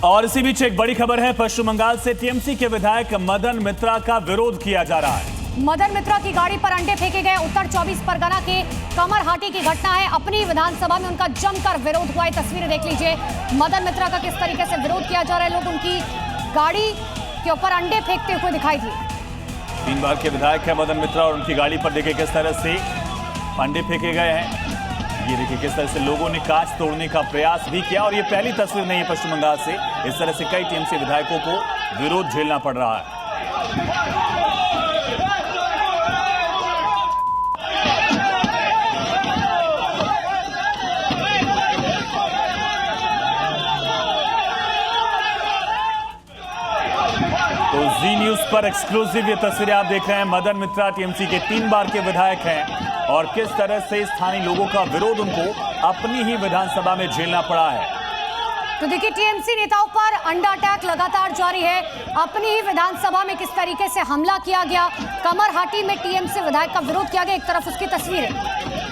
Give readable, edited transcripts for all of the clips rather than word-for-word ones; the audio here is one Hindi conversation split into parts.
और इसी बीच एक बड़ी खबर है, पश्चिम बंगाल से टीएमसी के विधायक मदन मित्रा का विरोध किया जा रहा है। मदन मित्रा की गाड़ी पर अंडे फेंके गए। उत्तर 24 परगना के कमरहाटी की घटना है। अपनी विधानसभा में उनका जमकर विरोध हुआ है। तस्वीरें देख लीजिए, मदन मित्रा का किस तरीके से विरोध किया जा रहा है। लोग उनकी गाड़ी के ऊपर अंडे फेंकते हुए दिखाई दिए। 3 बार के विधायक है मदन मित्रा और उनकी गाड़ी पर देखिए किस तरह से अंडे फेंके गए हैं। ये देखिए किस तरह से लोगों ने कांच तोड़ने का प्रयास भी किया और ये पहली तस्वीर नहीं है पश्चिम बंगाल से। इस तरह से कई टीएमसी विधायकों को विरोध झेलना पड़ रहा है। तो जी न्यूज पर एक्सक्लूसिव ये तस्वीरें आप देख रहे हैं। मदन मित्रा टीएमसी के 3 बार के विधायक हैं और किस तरह से स्थानीय लोगों का विरोध उनको अपनी ही विधानसभा में झेलना पड़ा है। तो देखिए, टीएमसी नेताओं पर अंडा अटैक लगातार जारी है। अपनी ही विधानसभा में किस तरीके से हमला किया गया। कमरहाटी में टीएमसी विधायक का विरोध किया गया। एक तरफ उसकी तस्वीरें,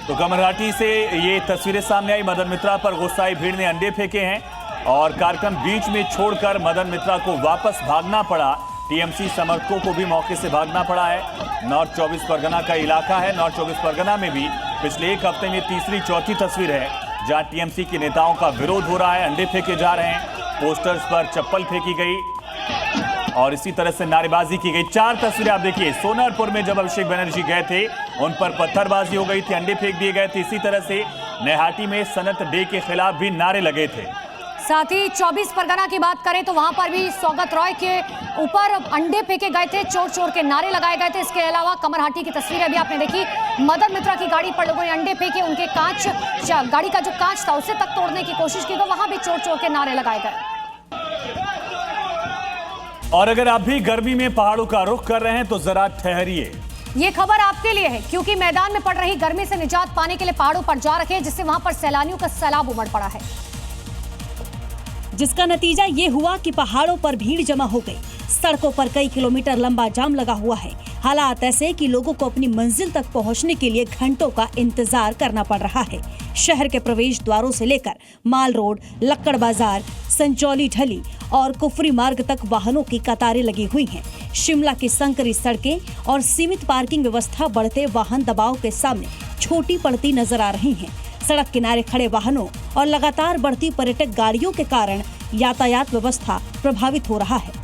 तो कमरहाटी से ये तस्वीरें सामने आई। मदन मित्रा पर गुस्साई भीड़ ने अंडे फेंके हैं और कार्यक्रम बीच में छोड़कर मदन मित्रा को वापस भागना पड़ा। टीएमसी समर्थकों को भी मौके से भागना पड़ा है। नॉर्थ 24 परगना का इलाका है। नॉर्थ 24 परगना में भी पिछले एक हफ्ते में तीसरी चौथी तस्वीर है जहां टीएमसी के नेताओं का विरोध हो रहा है। अंडे फेंके जा रहे हैं, पोस्टर्स पर चप्पल फेंकी गई और इसी तरह से नारेबाजी की गई। 4 तस्वीरें आप देखिए। सोनारपुर में जब अभिषेक बनर्जी गए थे उन पर पत्थरबाजी हो गई थी, अंडे फेंक दिए गए थे। इसी तरह से नैहाटी में सनत डे के खिलाफ भी नारे लगे थे। साथ ही 24 परगना की बात करें तो वहां पर भी सौगत रॉय के ऊपर अंडे फेंके गए थे, चोर चोर के नारे लगाए गए थे। इसके अलावा कमरहाटी की तस्वीरें भी आपने देखी। मदन मित्रा की गाड़ी पर लोगों ने अंडे फेंके, उनके कांच, गाड़ी का जो कांच था उसे तक तोड़ने की कोशिश की, तो वहां भी चोर चोर के नारे लगाए गए। और अगर आप भी गर्मी में पहाड़ों का रुख कर रहे हैं तो जरा ठहरिए, ये खबर आपके लिए है, क्योंकि मैदान में पड़ रही गर्मी से निजात पाने के लिए पहाड़ों पर जा रखे हैं, जिससे वहां पर सैलानियों का सैलाब उमड़ पड़ा है, जिसका नतीजा ये हुआ कि पहाड़ों पर भीड़ जमा हो गई। सड़कों पर कई किलोमीटर लंबा जाम लगा हुआ है। हालात ऐसे कि लोगों को अपनी मंजिल तक पहुंचने के लिए घंटों का इंतजार करना पड़ रहा है। शहर के प्रवेश द्वारों से लेकर माल रोड, लक्कड़ बाजार, संचौली ढली और कुफरी मार्ग तक वाहनों की कतारें लगी हुई हैं। शिमला की संकरी सड़कें और सीमित पार्किंग व्यवस्था बढ़ते वाहन दबाव के सामने छोटी पड़ती नजर आ रही हैं। सड़क किनारे खड़े वाहनों और लगातार बढ़ती पर्यटक गाड़ियों के कारण यातायात व्यवस्था प्रभावित हो रहा है।